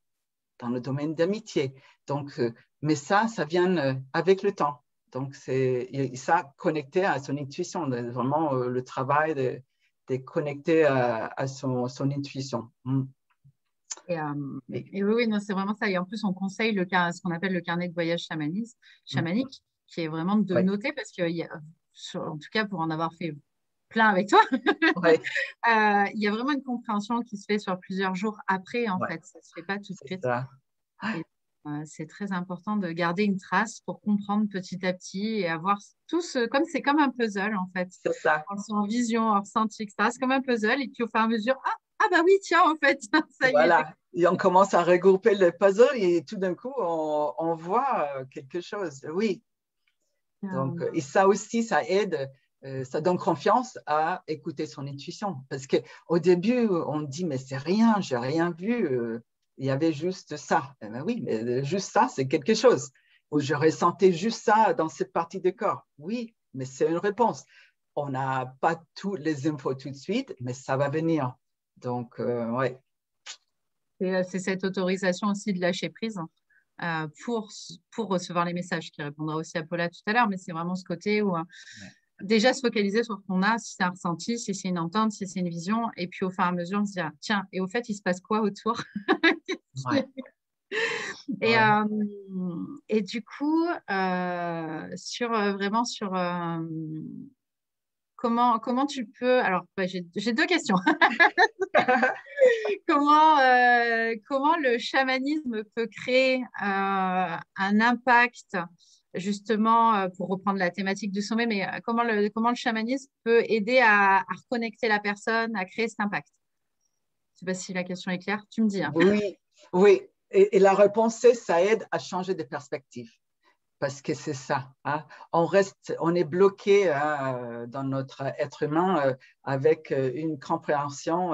dans le domaine d'amitié. Donc, mais ça vient avec le temps. Donc, c'est ça connecté à son intuition, vraiment le travail de connecter à son intuition. Mm. Et oui, oui, non, c'est vraiment ça. Et en plus, on conseille ce qu'on appelle le carnet de voyage Mm. chamanique, qui est vraiment de Ouais. noter parce que, en tout cas, pour en avoir fait plein avec toi. Ouais, Il y a vraiment une compréhension qui se fait sur plusieurs jours après, en ouais, fait. Ça ne se fait pas tout de c'est suite. ça. Et c'est très important de garder une trace pour comprendre petit à petit et avoir tout ce… Comme c'est comme un puzzle, en fait. C'est ça. En vision, en ressenti, etc. C'est comme un puzzle. Et puis, au fur et à mesure, ah bah oui, tiens, en fait, ça y est. Voilà. Et on commence à regrouper le puzzle et tout d'un coup, on voit quelque chose. Oui. Donc, et ça aussi, ça aide, ça donne confiance à écouter son intuition. Parce qu'au début, on dit, mais c'est rien, j'ai rien vu. Il y avait juste ça. Eh ben oui, mais juste ça, c'est quelque chose. Ou je ressentais juste ça dans cette partie du corps. Oui, mais c'est une réponse. On n'a pas toutes les infos tout de suite, mais ça va venir. Donc, ouais. C'est cette autorisation aussi de lâcher prise pour recevoir les messages qui répondra aussi à Paula tout à l'heure, mais c'est vraiment ce côté où Ouais. déjà se focaliser sur ce qu'on a, si c'est un ressenti, si c'est une entente, si c'est une vision, et puis au fur et à mesure, on se dire, tiens, et au fait, il se passe quoi autour? Ouais. Et, Ouais. et du coup, vraiment sur comment tu peux… Alors, j'ai deux questions. Comment le chamanisme peut créer un impact, justement, pour reprendre la thématique du sommet, mais comment le chamanisme peut aider à reconnecter la personne, à créer cet impact? Je ne sais pas si la question est claire. Tu me dis, hein. Oui, oui. Et la réponse, c'est ça aide à changer de perspective. Parce que c'est ça. Hein. On est bloqué hein, dans notre être humain avec une compréhension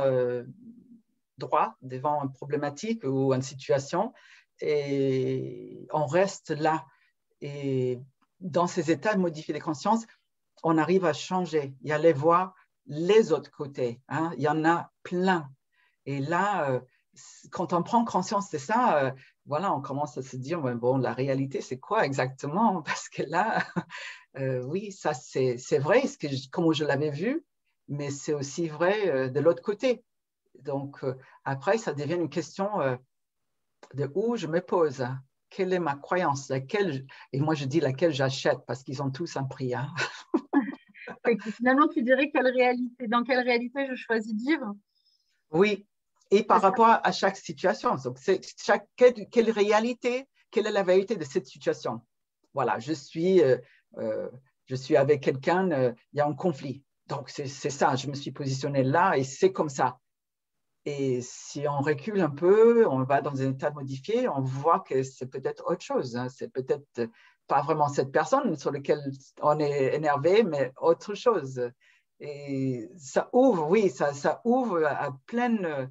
droite devant une problématique ou une situation. Et on reste là. Et dans ces états de modifier les consciences, on arrive à changer. Il y a les voies, les autres côtés. Hein. Il y en a plein. Et là, quand on prend conscience de ça, voilà, on commence à se dire, bon, la réalité, c'est quoi exactement? Parce que là, oui, ça, c'est vrai, comme je l'avais vu, mais c'est aussi vrai de l'autre côté. Donc, après, ça devient une question de où je me pose. Hein. Quelle est ma croyance? Et moi, je dis laquelle j'achète parce qu'ils ont tous un prix. Hein. Et que finalement, tu dirais dans quelle réalité je choisis de vivre? Oui, et par C'est ça? rapport à chaque situation. Donc, quelle réalité, quelle est la vérité de cette situation? Voilà, je suis avec quelqu'un, il y a un conflit. Donc, c'est ça, je me suis positionnée là et c'est comme ça. Et si on recule un peu, on va dans un état modifié, on voit que c'est peut-être autre chose. Hein. C'est peut-être pas vraiment cette personne sur laquelle on est énervé, mais autre chose. Et ça ouvre, oui, ça ouvre à plein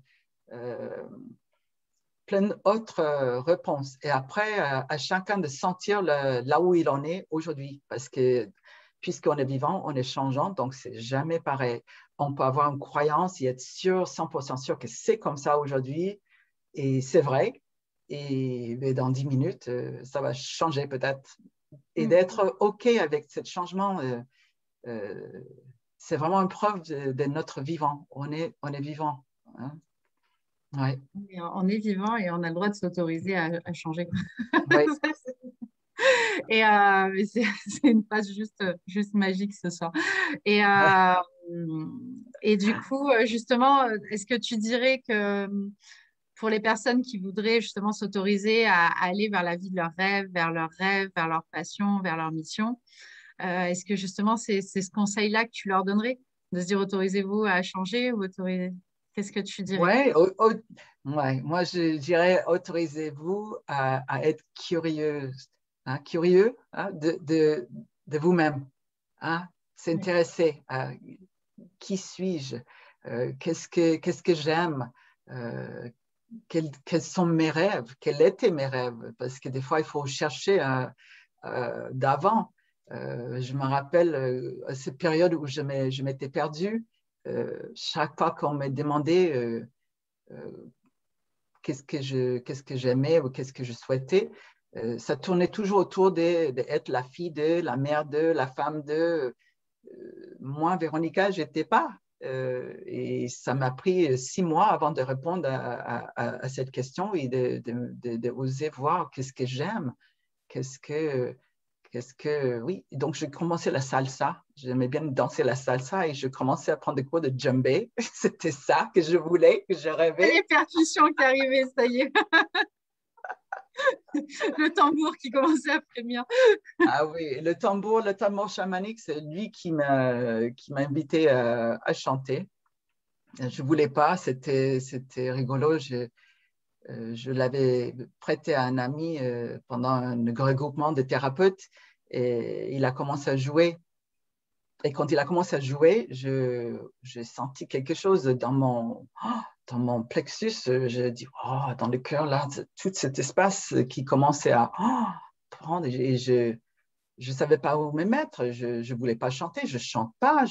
d'autres réponses. Et après, à chacun de sentir là où il en est aujourd'hui. Parce que puisqu'on est vivant, on est changeant, donc c'est jamais pareil. On peut avoir une croyance et être sûr, 100% sûr que c'est comme ça aujourd'hui. Et c'est vrai. Et mais dans 10 minutes, ça va changer peut-être. Et Mm. d'être OK avec ce changement, euh, c'est vraiment une preuve de notre vivant. On est vivant. Hein? Ouais, On est vivant et on a le droit de s'autoriser à changer. ouais, Et c'est une phrase juste magique ce soir. Et, et du coup, justement, est-ce que tu dirais que pour les personnes qui voudraient justement s'autoriser à aller vers la vie de leurs rêves, vers leur passion, vers leur mission, est-ce que justement c'est ce conseil-là que tu leur donnerais? De se dire autorisez-vous à changer ou autorisez… Qu'est-ce que tu dirais? ouais, ouais. Moi, je dirais autorisez-vous à être curieuse, hein, curieux hein, de vous-même, hein, Oui. s'intéresser à qui suis-je, qu'est-ce que j'aime, quels sont mes rêves, quels étaient mes rêves, parce que des fois, il faut chercher d'avant. Je me rappelle à cette période où je m'étais perdue, chaque fois qu'on me demandait euh, qu'est-ce que j'aimais ou qu'est-ce que je souhaitais, ça tournait toujours autour d'être la fille de, la mère de, la femme de. Moi, Véronica, je n'étais pas. Et ça m'a pris 6 mois avant de répondre à cette question et de oser voir qu'est-ce que j'aime, qu'est-ce que, Oui, donc j'ai commencé la salsa. J'aimais bien danser la salsa et je commençais à prendre des cours de djembé. C'était ça que je voulais, que je rêvais. Les percussions qui arrivaient, ça y est. Le tambour qui commençait à frémir. Ah oui, le tambour chamanique, c'est lui qui m'a invité à chanter. Je voulais pas, c'était rigolo. Je l'avais prêté à un ami pendant un regroupement de thérapeutes et il a commencé à jouer. Et quand il a commencé à jouer, j'ai senti quelque chose dans mon plexus. J'ai dit, oh, dans le cœur, là, tout cet espace qui commençait à prendre. Et je ne savais pas où me mettre. Je ne voulais pas chanter. Je ne chante pas.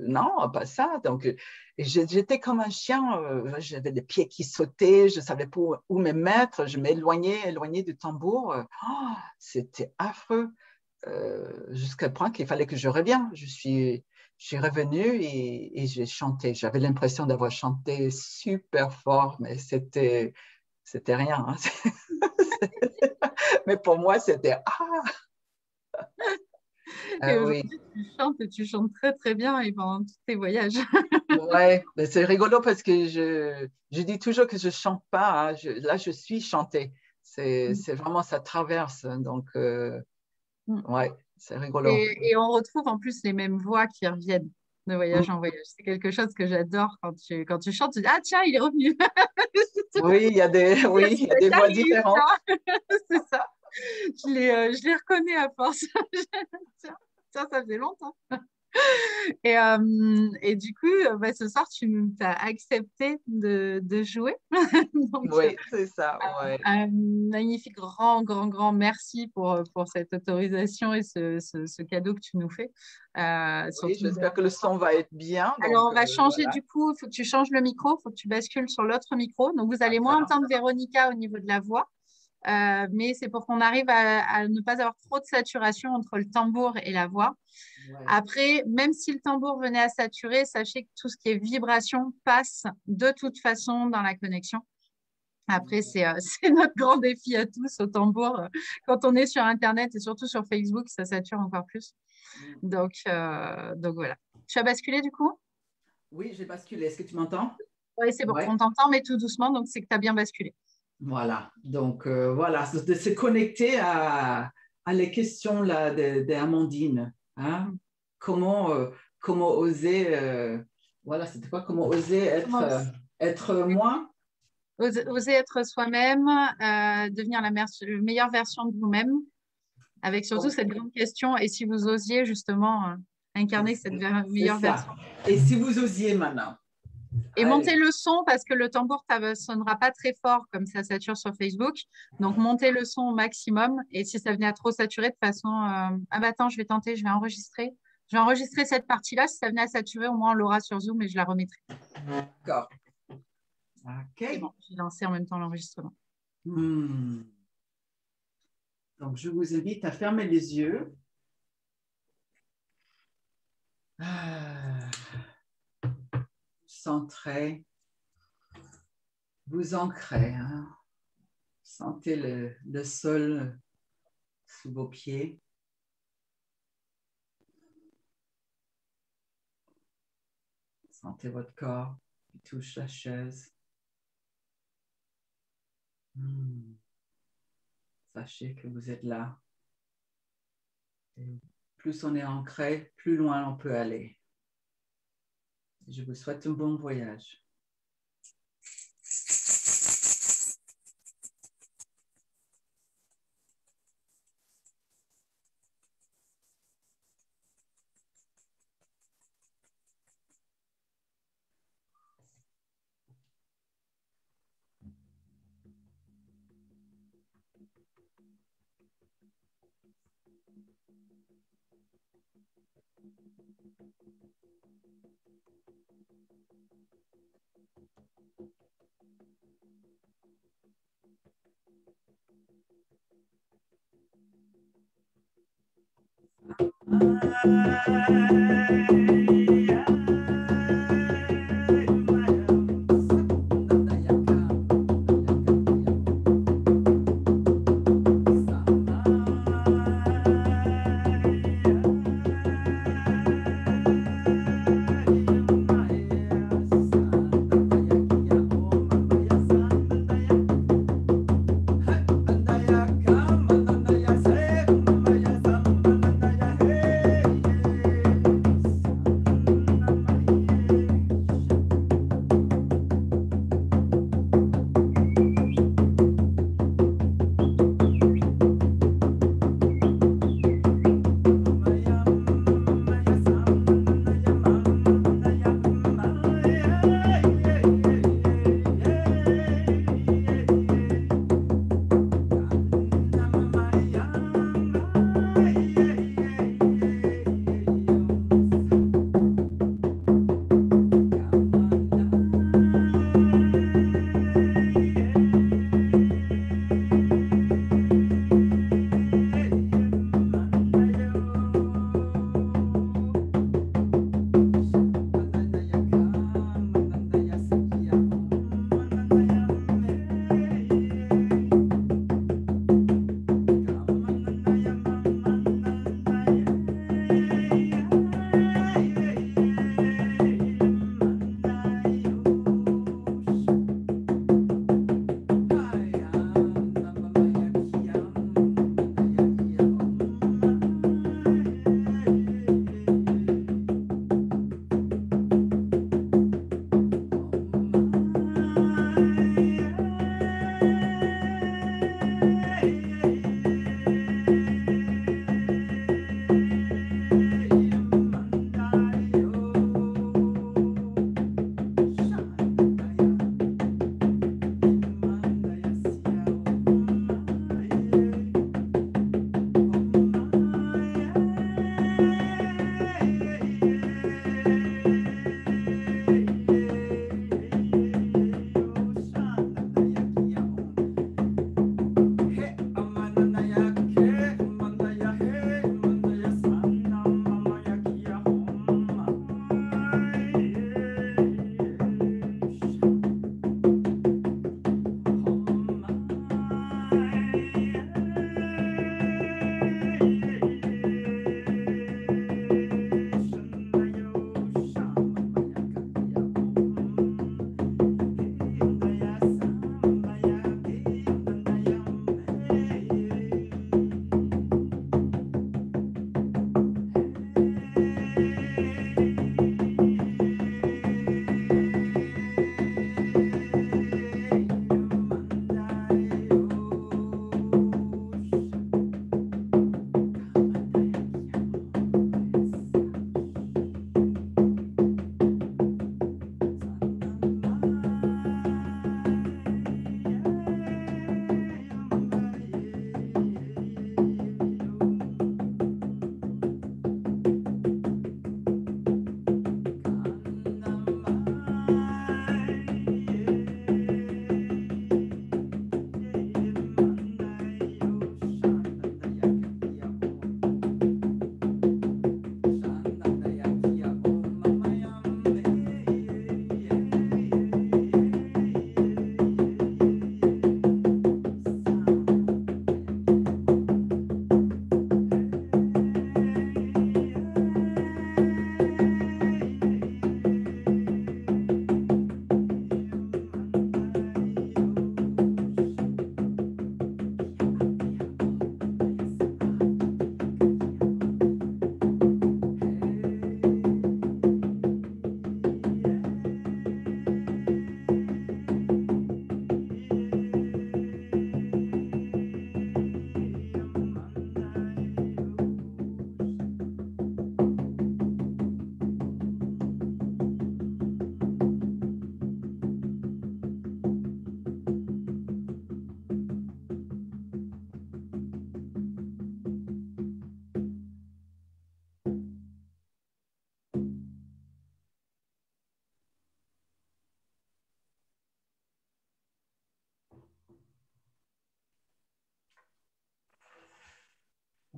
Non, pas ça. Donc, et j'étais comme un chien. J'avais les pieds qui sautaient. Je ne savais pas où me mettre. Je m'éloignais du tambour. C'était affreux. Jusqu'à point qu'il fallait que je revienne. Je suis revenue et j'ai chanté. J'avais l'impression d'avoir chanté super fort, mais c'était rien. Hein. Mais pour moi, c'était Et oui. aujourd'hui, tu chantes et tu chantes très, très bien et pendant tous tes voyages. Ouais, mais c'est rigolo parce que je dis toujours que je chante pas. Hein. Là, je suis chantée. C'est vraiment, ça traverse. Donc, ouais, c'est rigolo. Et on retrouve en plus les mêmes voix qui reviennent de voyage en voyage. C'est quelque chose que j'adore quand tu chantes, tu dis, ah tiens, il est revenu. Oui, il y a Yes, il y a des voix j'arrive, différentes. tiens. C'est ça. Je les reconnais à force. Tiens, tiens, ça faisait longtemps. Et du coup, bah, ce soir, tu as accepté de jouer. Donc, Oui, c'est ça, ouais. un magnifique grand, grand, grand merci pour cette autorisation et ce cadeau que tu nous fais. Oui, Surtout j'espère que le son va être bien. alors, Donc, on va changer voilà. du coup. Il faut que tu changes le micro. Il faut que tu bascules sur l'autre micro. Donc, vous allez moins D'accord. entendre Véronica au niveau de la voix. Mais c'est pour qu'on arrive à ne pas avoir trop de saturation entre le tambour et la voix. Ouais. Après, même si le tambour venait à saturer, sachez que tout ce qui est vibration passe de toute façon dans la connexion. Après, c'est notre grand défi à tous au tambour. Quand on est sur Internet et surtout sur Facebook, ça sature encore plus. Donc voilà. Tu as basculé du coup? Oui, j'ai basculé. Est-ce que tu m'entends? Oui, c'est bon. Oui. On t'entend, mais tout doucement, donc c'est que tu as bien basculé. Voilà. Donc, voilà, de se connecter à les questions là, d'Amandine. Hein? Mm. Comment, comment oser, voilà, c'était quoi? Comment oser Comment être moi? oser être soi-même, devenir la meilleure version de vous-même, avec surtout cette grande question. Et si vous osiez justement incarner cette C'est meilleure ça. version. Et si vous osiez maintenant? Et montez Allez. le son parce que le tambour ne sonnera pas très fort comme ça sature sur Facebook. Donc montez le son au maximum. Et si ça venait à trop saturer de façon ah bah attends, je vais tenter, je vais enregistrer. Je vais enregistrer cette partie-là. Si ça venait à saturer, au moins on l'aura sur Zoom et je la remettrai. D'accord. C'est OK. bon, j'ai lancé en même temps l'enregistrement. Hmm. Donc, je vous invite à fermer les yeux. Ah. Centrez, vous ancrez. Hein. Sentez le sol sous vos pieds. Sentez votre corps qui touche la chaise. Sachez que vous êtes là. Et plus on est ancré, plus loin on peut aller. Je vous souhaite un bon voyage.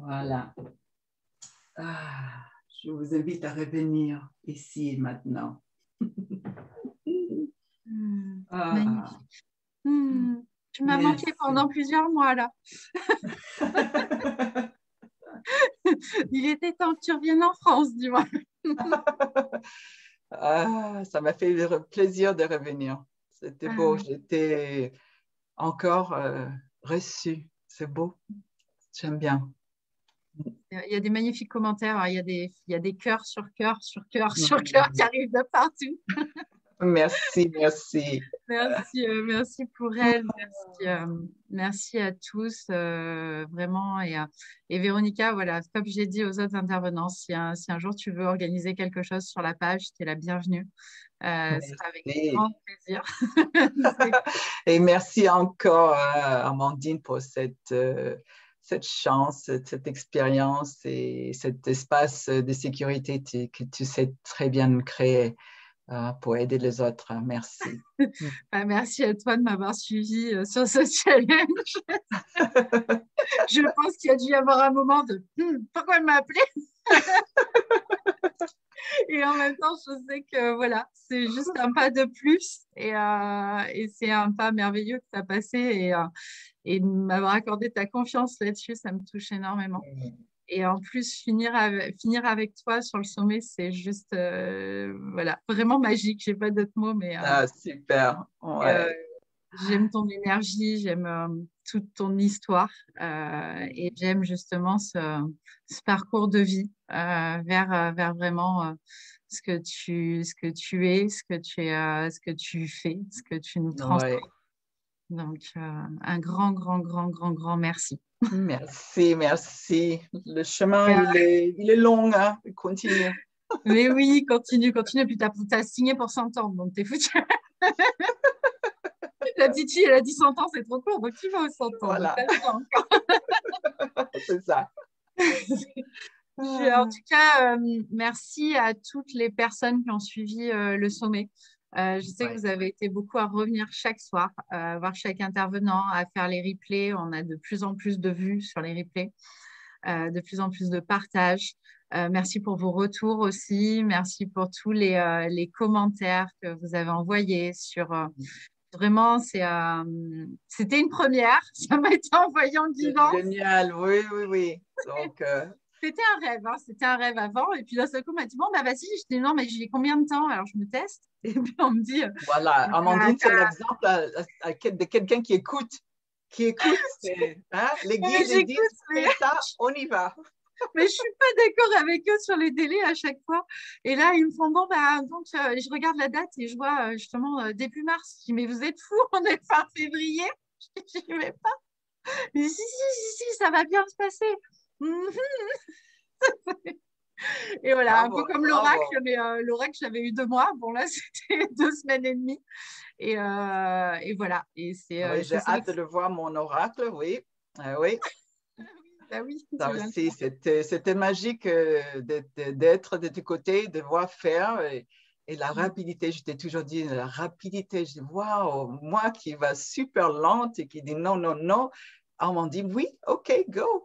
Voilà. Ah, je vous invite à revenir ici et maintenant. Magnifique. Tu m'as Merci. manqué pendant plusieurs mois là. Il était temps que tu reviennes en France, dis-moi. Ça m'a fait plaisir de revenir. C'était beau. J'étais encore reçue. C'est beau. J'aime bien. Il y a des magnifiques commentaires. Il y a des cœurs sur cœurs sur cœurs sur cœurs qui arrivent de partout. Merci, merci. Merci pour elle. Merci à tous, vraiment. Et Véronica, voilà, comme j'ai dit aux autres intervenants, si un jour tu veux organiser quelque chose sur la page, tu es la bienvenue. Ce sera avec grand plaisir. Et merci encore, Amandine, pour cette chance, cette expérience et cet espace de sécurité que tu sais très bien créer pour aider les autres. Merci. Merci à toi de m'avoir suivi sur ce challenge. Je pense qu'il y a dû y avoir un moment de pourquoi elle m'a appelé. Et en même temps, je sais que voilà, c'est juste un pas de plus et c'est un pas merveilleux que tu as passé et de m'avoir accordé ta confiance là-dessus, ça me touche énormément. Et en plus, finir avec toi sur le sommet, c'est juste voilà, vraiment magique. Je n'ai pas d'autres mots, mais super. Ouais. j'aime ton énergie, j'aime toute ton histoire et j'aime justement ce parcours de vie vers vraiment ce que tu es, ce que tu fais, ce que tu nous transmets. Ouais. Donc, un grand, grand, grand, grand, grand merci. Merci, merci. Le chemin, il est long, hein? Il continue. Mais oui, continue. Puis tu as signé pour 100 ans, donc t'es foutu. La petite fille, elle a dit 100 ans, c'est trop court, donc tu vas aux 100 ans. Voilà. C'est ça. En tout cas, merci à toutes les personnes qui ont suivi le sommet. Je sais que vous avez été beaucoup à revenir chaque soir, voir chaque intervenant, à faire les replays. On a de plus en plus de vues sur les replays, de plus en plus de partages. Merci pour vos retours aussi. Merci pour tous les commentaires que vous avez envoyés sur... Vraiment, c'était une première. Ça m'a été envoyé en guidance. Génial, oui. Donc, c'était un rêve, hein. C'était un rêve avant. Et puis d'un seul coup, on m'a dit, bon, bah vas-y. Je dis, non, mais j'ai combien de temps? Alors, je me teste. Et puis, on me dit... Voilà, Amandine, c'est l'exemple de quelqu'un qui écoute. Les guides, ils disent, c'est ça, on y va. Mais je ne suis pas d'accord avec eux sur les délais à chaque fois. Et là, ils me font, bon, bah, donc, je regarde la date et je vois justement début mars. Je dis, mais vous êtes fous, on est fin février. Je n'y vais pas. Je dis, si, ça va bien se passer. Et voilà, un peu comme l'oracle, mais l'oracle, j'avais eu 2 mois. Bon, là, c'était 2 semaines et demie. Et voilà. Et j'ai hâte de le voir, mon oracle, oui. Oui. Bah oui, ça aussi, c'était magique d'être de tes côtés, de voir faire et la rapidité. Je t'ai toujours dit, la rapidité. Je dis, waouh, moi qui va super lente et qui dit non. On m'a dit, oui, OK, go.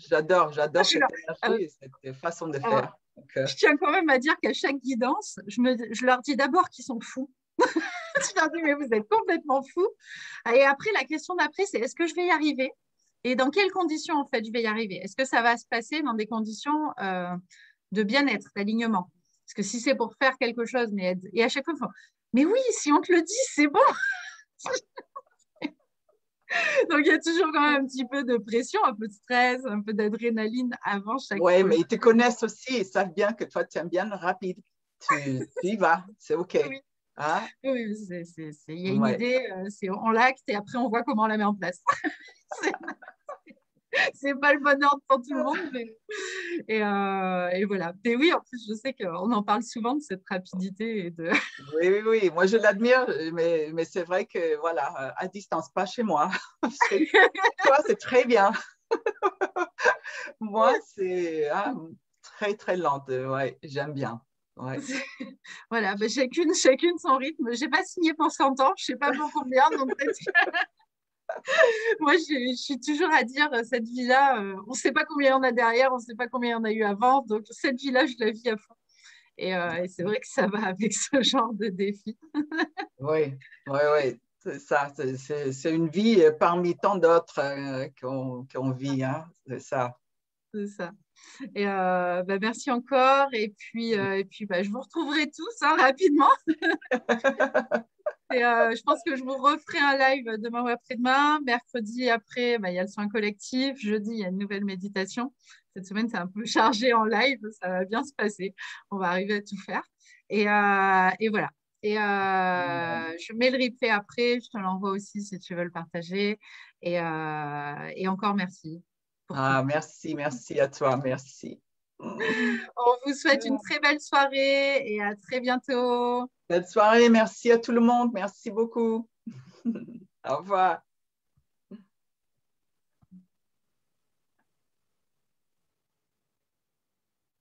J'adore cette énergie et cette façon de faire. Donc, je tiens quand même à dire qu'à chaque guidance, je leur dis d'abord qu'ils sont fous. Je leur dis, mais vous êtes complètement fous. Et après, la question d'après, c'est est-ce que je vais y arriver? Et dans quelles conditions, en fait, je vais y arriver? Est-ce que ça va se passer dans des conditions de bien-être, d'alignement? Parce que si c'est pour faire quelque chose, et à chaque fois, mais oui, si on te le dit, c'est bon. Donc, il y a toujours quand même un petit peu de pression, un peu de stress, un peu d'adrénaline avant chaque Oui, mais ils te connaissent aussi. Ils savent bien que toi, tu aimes bien le rapide. Tu y vas, c'est OK. Oui, hein? Oui, il y a une idée, on l'acte et après, on voit comment on la met en place. C'est pas le bonheur pour tout le monde, et voilà. Et oui, en plus, je sais qu'on en parle souvent de cette rapidité et de... Oui. Moi, je l'admire, mais c'est vrai que, voilà, à distance, pas chez moi. Toi, c'est très bien. Moi, c'est très, très lente. Ouais, j'aime bien. Ouais. Voilà, chacune son rythme. J'ai pas signé pour 100 ans, je sais pas pour combien, donc peut-être Moi, je suis toujours à dire, cette vie-là, on ne sait pas combien on a derrière, on ne sait pas combien on a eu avant. Donc, cette vie-là, je la vis à fond. Et c'est vrai que ça va avec ce genre de défi. Oui, oui, oui, c'est ça. C'est une vie parmi tant d'autres qu'on vit, hein, c'est ça. C'est ça. Merci encore. Et puis je vous retrouverai tous, hein, rapidement. Je pense que je vous referai un live demain ou après-demain. Mercredi, après, il y a le soin collectif. Jeudi, il y a une nouvelle méditation. Cette semaine, c'est un peu chargé en live. Ça va bien se passer. On va arriver à tout faire. Et voilà. Je mets le replay après. Je te l'envoie aussi si tu veux le partager. Et encore merci pour tout. Ah, merci, merci à toi, merci. On vous souhaite une très belle soirée et à très bientôt. Belle soirée, merci à tout le monde, merci beaucoup. Au revoir.